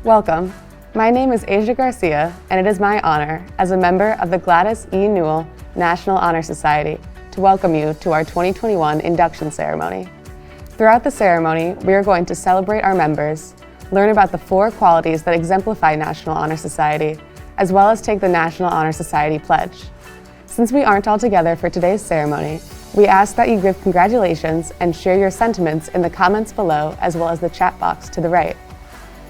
Welcome. My name is Asia Garcia, and it is my honor, as a member of the Gladys E. Newell National Honor Society, to welcome you to our 2021 induction ceremony. Throughout the ceremony, we are going to celebrate our members, learn about the 4 qualities that exemplify National Honor Society, as well as take the National Honor Society pledge. Since we aren't all together for today's ceremony, we ask that you give congratulations and share your sentiments in the comments below, as well as the chat box to the right.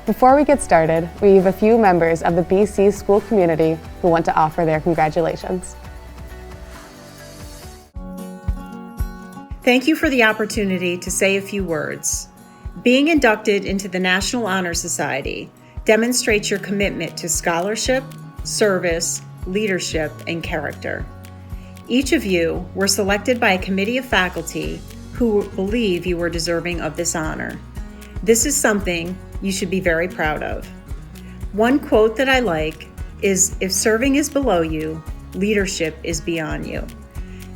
Before we get started, we have a few members of the BC school community who want to offer their congratulations. Thank you for the opportunity to say a few words. Being inducted into the National Honor Society demonstrates your commitment to scholarship, service, leadership, and character. Each of you were selected by a committee of faculty who believe you were deserving of this honor. This is something you should be very proud of. One quote that I like is, "If serving is below you, leadership is beyond you."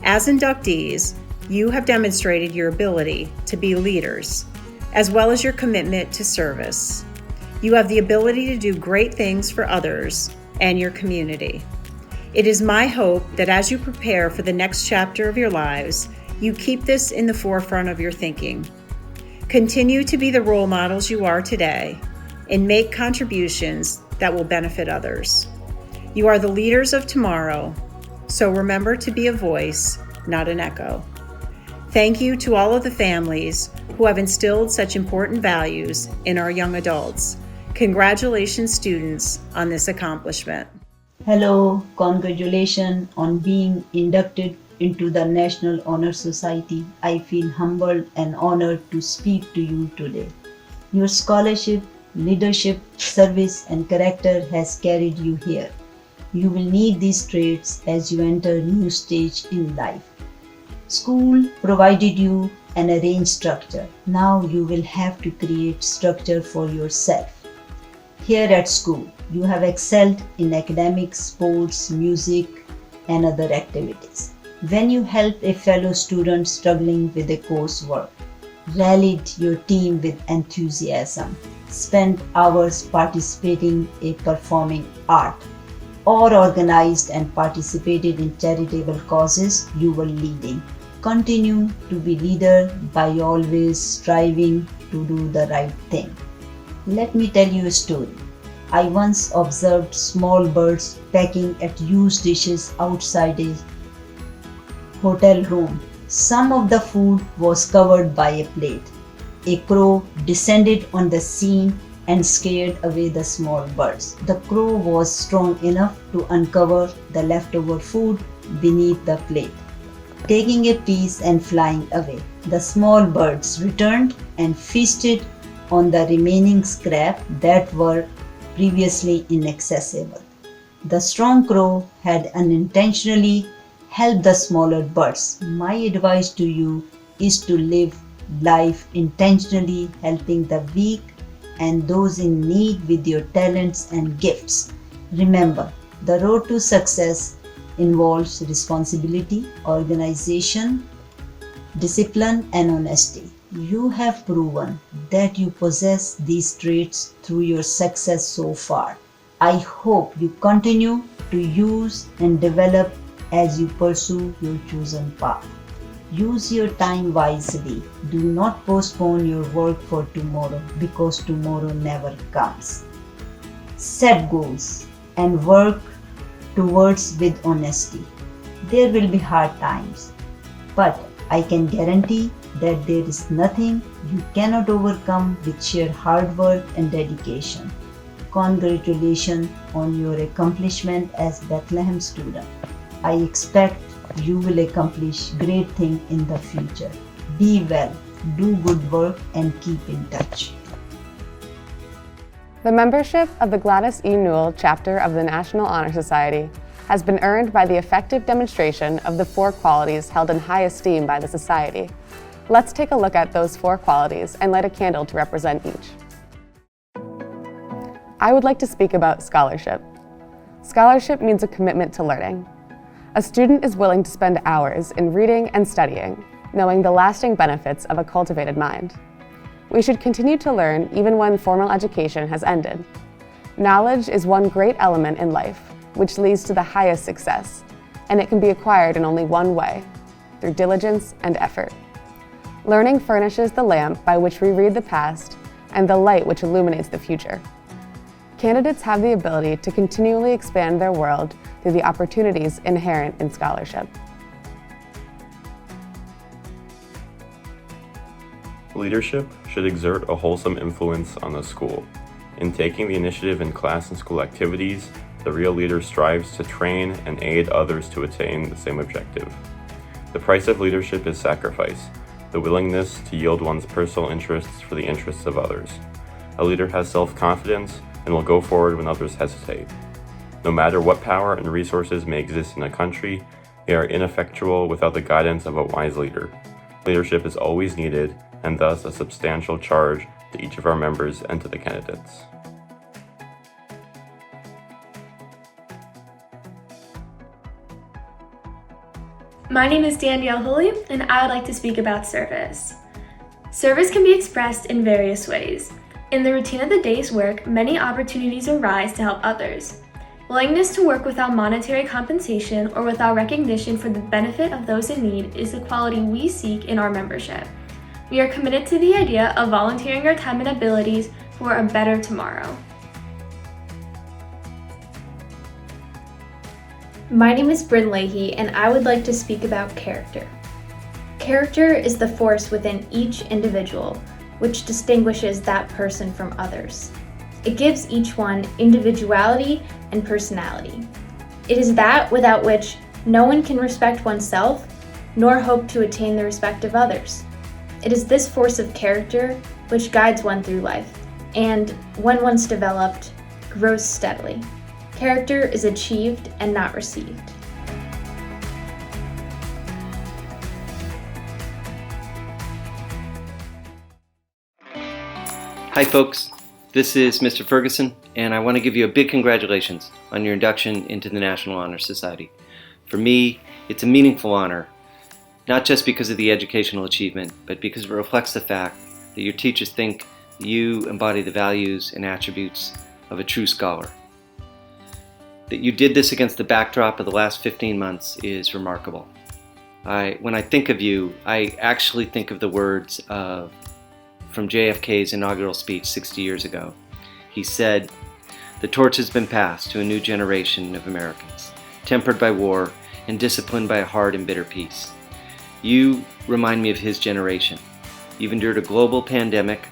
As inductees, you have demonstrated your ability to be leaders, as well as your commitment to service. You have the ability to do great things for others and your community. It is my hope that as you prepare for the next chapter of your lives, you keep this in the forefront of your thinking. Continue to be the role models you are today and make contributions that will benefit others. You are the leaders of tomorrow, so remember to be a voice, not an echo. Thank you to all of the families who have instilled such important values in our young adults. Congratulations, students, on this accomplishment. Hello, congratulations on being inducted into the National Honor Society. I feel humbled and honored to speak to you today. Your scholarship, leadership, service, and character has carried you here. You will need these traits as you enter a new stage in life. School provided you an arranged structure. Now you will have to create structure for yourself. Here at school, you have excelled in academics, sports, music, and other activities. When you helped a fellow student struggling with a coursework, rallied your team with enthusiasm, spent hours participating in performing art, or organized and participated in charitable causes you were leading. Continue to be leader by always striving to do the right thing. Let me tell you a story. I once observed small birds pecking at used dishes outside a hotel room. Some of the food was covered by a plate. A crow descended on the scene and scared away the small birds. The crow was strong enough to uncover the leftover food beneath the plate, taking a piece and flying away. The small birds returned and feasted on the remaining scrap that were previously inaccessible. The strong crow had unintentionally helped the smaller birds. My advice to you is to live life intentionally, helping the weak and those in need with your talents and gifts. Remember, the road to success involves responsibility, organization, discipline, and honesty. You have proven that you possess these traits through your success so far. I hope you continue to use and develop as you pursue your chosen path. Use your time wisely. Do not postpone your work for tomorrow, because tomorrow never comes. Set goals and work towards with honesty. There will be hard times, but I can guarantee that there is nothing you cannot overcome with sheer hard work and dedication. Congratulations on your accomplishment as Bethlehem student. I expect you will accomplish great things in the future. Be well, do good work, and keep in touch. The membership of the Gladys E. Newell chapter of the National Honor Society has been earned by the effective demonstration of the 4 qualities held in high esteem by the Society. Let's take a look at those 4 qualities and light a candle to represent each. I would like to speak about scholarship. Scholarship means a commitment to learning. A student is willing to spend hours in reading and studying, knowing the lasting benefits of a cultivated mind. We should continue to learn even when formal education has ended. Knowledge is one great element in life, which leads to the highest success, and it can be acquired in only one way, through diligence and effort. Learning furnishes the lamp by which we read the past and the light which illuminates the future. Candidates have the ability to continually expand their world through the opportunities inherent in scholarship. Leadership should exert a wholesome influence on the school. In taking the initiative in class and school activities, the real leader strives to train and aid others to attain the same objective. The price of leadership is sacrifice, the willingness to yield one's personal interests for the interests of others. A leader has self-confidence and will go forward when others hesitate. No matter what power and resources may exist in a country, they are ineffectual without the guidance of a wise leader. Leadership is always needed, and thus a substantial charge to each of our members and to the candidates. My name is Danielle Hooley, and I would like to speak about service. Service can be expressed in various ways. In the routine of the day's work, many opportunities arise to help others. Willingness to work without monetary compensation or without recognition for the benefit of those in need is the quality we seek in our membership. We are committed to the idea of volunteering our time and abilities for a better tomorrow. My name is Bryn Leahy, and I would like to speak about character. Character is the force within each individual, which distinguishes that person from others. It gives each one individuality and personality. It is that without which no one can respect oneself, nor hope to attain the respect of others. It is this force of character which guides one through life, and when once developed, grows steadily. Character is achieved and not received. Hi folks, this is Mr. Ferguson, and I want to give you a big congratulations on your induction into the National Honor Society. For me, it's a meaningful honor, not just because of the educational achievement, but because it reflects the fact that your teachers think that you embody the values and attributes of a true scholar. That you did this against the backdrop of the last 15 months is remarkable. When I think of you, I actually think of the words from JFK's inaugural speech 60 years ago. He said, "The torch has been passed to a new generation of Americans, tempered by war and disciplined by a hard and bitter peace." You remind me of his generation. You've endured a global pandemic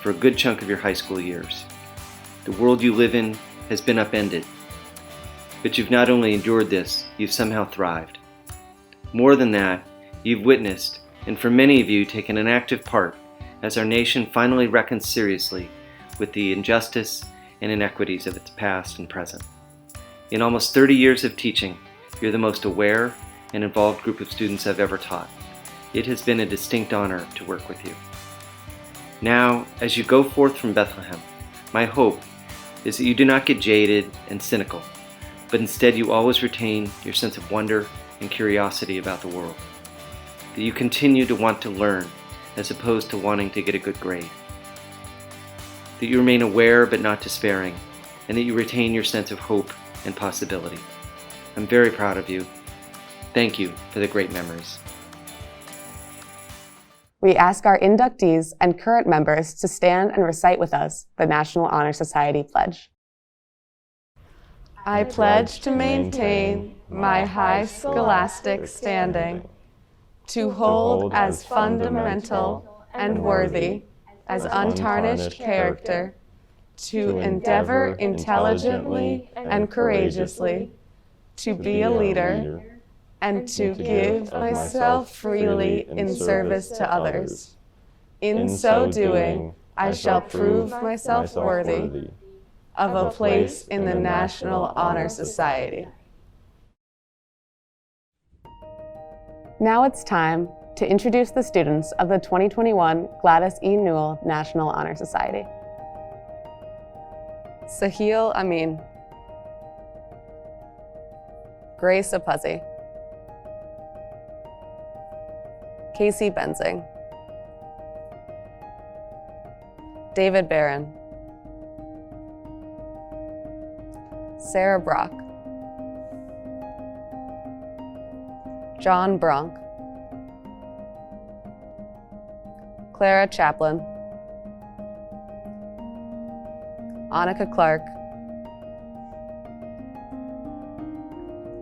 for a good chunk of your high school years. The world you live in has been upended. But you've not only endured this, you've somehow thrived. More than that, you've witnessed, and for many of you, taken an active part as our nation finally reckons seriously with the injustice and inequities of its past and present. In almost 30 years of teaching, you're the most aware and involved group of students I've ever taught. It has been a distinct honor to work with you. Now, as you go forth from Bethlehem, my hope is that you do not get jaded and cynical, but instead you always retain your sense of wonder and curiosity about the world. That you continue to want to learn as opposed to wanting to get a good grade. That you remain aware but not despairing, and that you retain your sense of hope and possibility. I'm very proud of you. Thank you for the great memories. We ask our inductees and current members to stand and recite with us the National Honor Society Pledge. I pledge to maintain my high scholastic standing, to hold as fundamental and worthy as untarnished character, to endeavor intelligently and courageously, to be a leader, and to give myself freely in service to others. In so doing, I shall prove myself worthy of a place in the National Honor Society. Now it's time to introduce the students of the 2021 Gladys E. Newell National Honor Society. Sahil Amin, Grace Apuzzi, Casey Benzing, David Barron, Sarah Brock, John Bronk, Clara Chaplin, Annika Clark,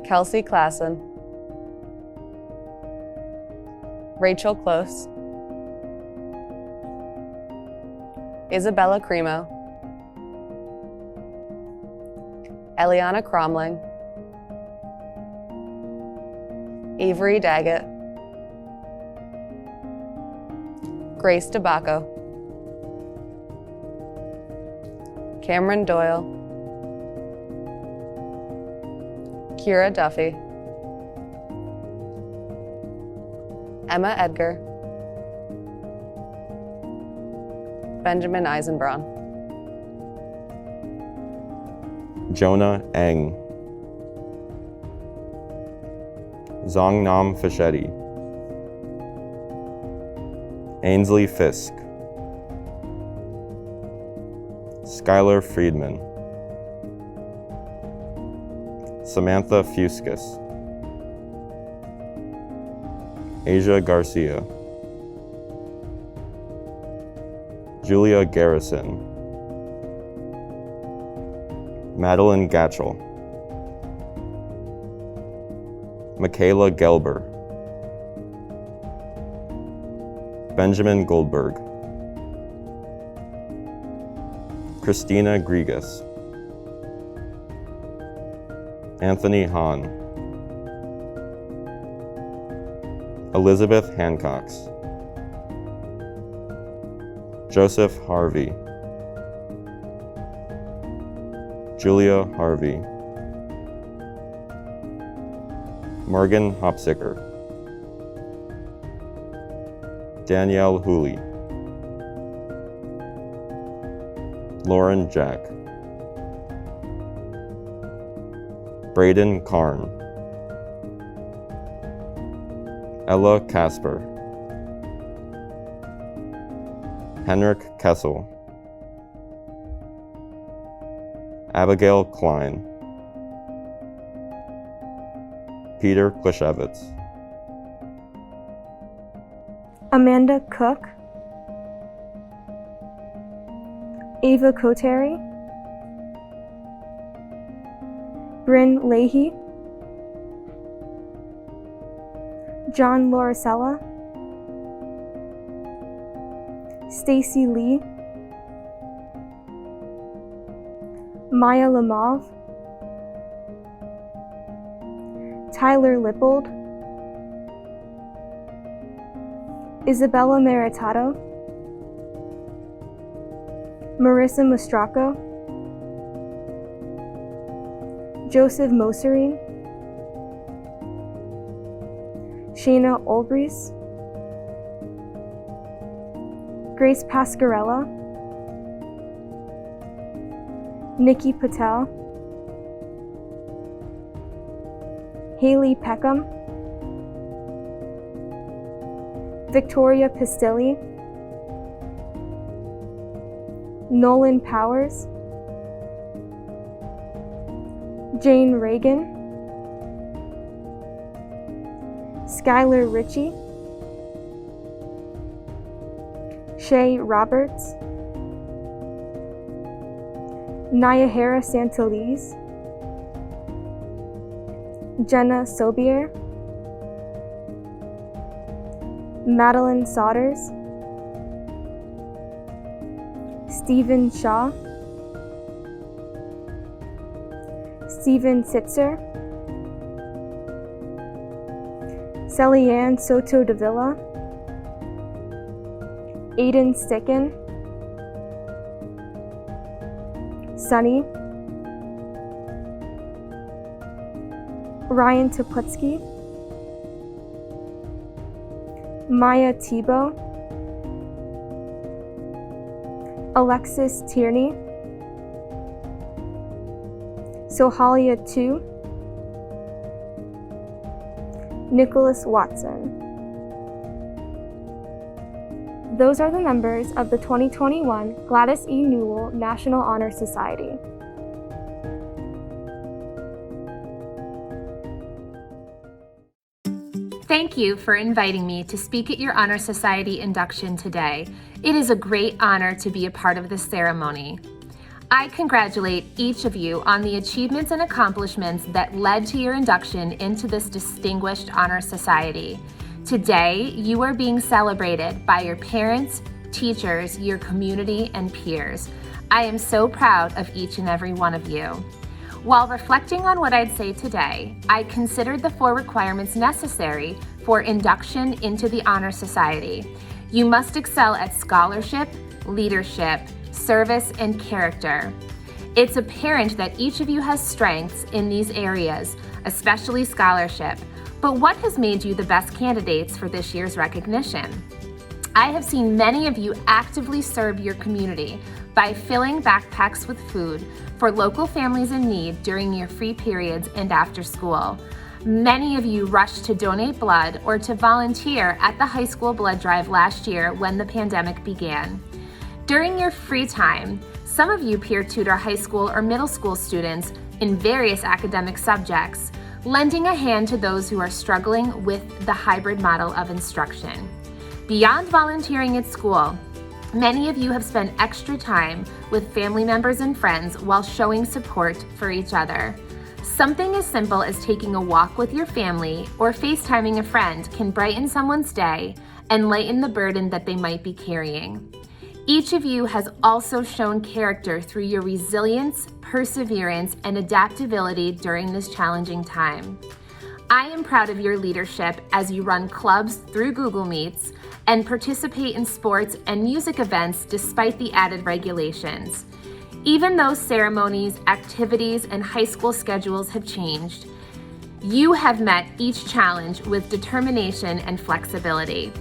Kelsey Klassen, Rachel Close, Isabella Cremo, Eliana Cromling, Avery Daggett, Grace DeBacco, Cameron Doyle, Kira Duffy, Emma Edgar, Benjamin Eisenbraun, Jonah Eng, Zongnam Fischetti, Ainsley Fisk, Skylar Friedman, Samantha Fuskis, Asia Garcia, Julia Garrison, Madeline Gatchell, Michaela Gelber, Benjamin Goldberg, Christina Grigas, Anthony Hahn, Elizabeth Hancox, Joseph Harvey, Julia Harvey, Morgan Hopsicker, Danielle Hooley, Lauren Jack, Braden Karn, Ella Casper, Henrik Kessel, Abigail Klein, Peter Klischewitz, Amanda Cook, Ava Kotary, Bryn Leahy, John Lauricella, Stacy Lee, Maya Lamov, Tyler Lippold, Isabella Meritato, Marissa Mostraco, Joseph Moserine, Shayna Olbries, Grace Pascarella, Nikki Patel, Haley Peckham, Victoria Pistilli, Nolan Powers, Jane Reagan, Skylar Ritchie, Shay Roberts, Nayahara Santaliz, Jenna Sobier, Madeline Sodders, Stephen Shaw, Stephen Sitzer, Sally-Ann Soto Davila, Aiden Sticken, Sunny, Ryan Toputsky, Maya Tebow, Alexis Tierney, Sohalia 2, Nicholas Watson. Those are the members of the 2021 Gladys E. Newell National Honor Society. Thank you for inviting me to speak at your Honor Society induction today. It is a great honor to be a part of this ceremony. I congratulate each of you on the achievements and accomplishments that led to your induction into this distinguished honor society. Today, you are being celebrated by your parents, teachers, your community, and peers. I am so proud of each and every one of you. While reflecting on what I'd say today, I considered the 4 requirements necessary for induction into the Honor Society. You must excel at scholarship, leadership, service, and character. It's apparent that each of you has strengths in these areas, especially scholarship. But what has made you the best candidates for this year's recognition? I have seen many of you actively serve your community by filling backpacks with food for local families in need during your free periods and after school. Many of you rushed to donate blood or to volunteer at the high school blood drive last year when the pandemic began. During your free time, some of you peer tutor high school or middle school students in various academic subjects, lending a hand to those who are struggling with the hybrid model of instruction. Beyond volunteering at school, many of you have spent extra time with family members and friends while showing support for each other. Something as simple as taking a walk with your family or FaceTiming a friend can brighten someone's day and lighten the burden that they might be carrying. Each of you has also shown character through your resilience, perseverance, and adaptability during this challenging time. I am proud of your leadership as you run clubs through Google Meets and participate in sports and music events despite the added regulations. Even though ceremonies, activities, and high school schedules have changed, you have met each challenge with determination and flexibility.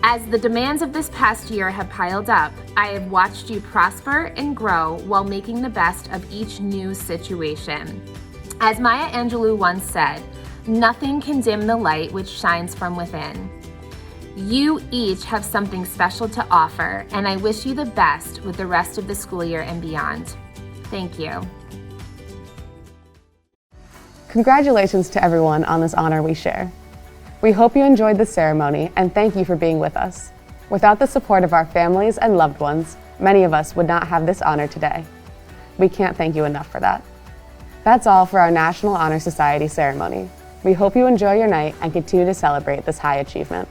As the demands of this past year have piled up, I have watched you prosper and grow while making the best of each new situation. As Maya Angelou once said, "Nothing can dim the light which shines from within." You each have something special to offer, and I wish you the best with the rest of the school year and beyond. Thank you. Congratulations to everyone on this honor we share. We hope you enjoyed the ceremony and thank you for being with us. Without the support of our families and loved ones, many of us would not have this honor today. We can't thank you enough for that. That's all for our National Honor Society ceremony. We hope you enjoy your night and continue to celebrate this high achievement.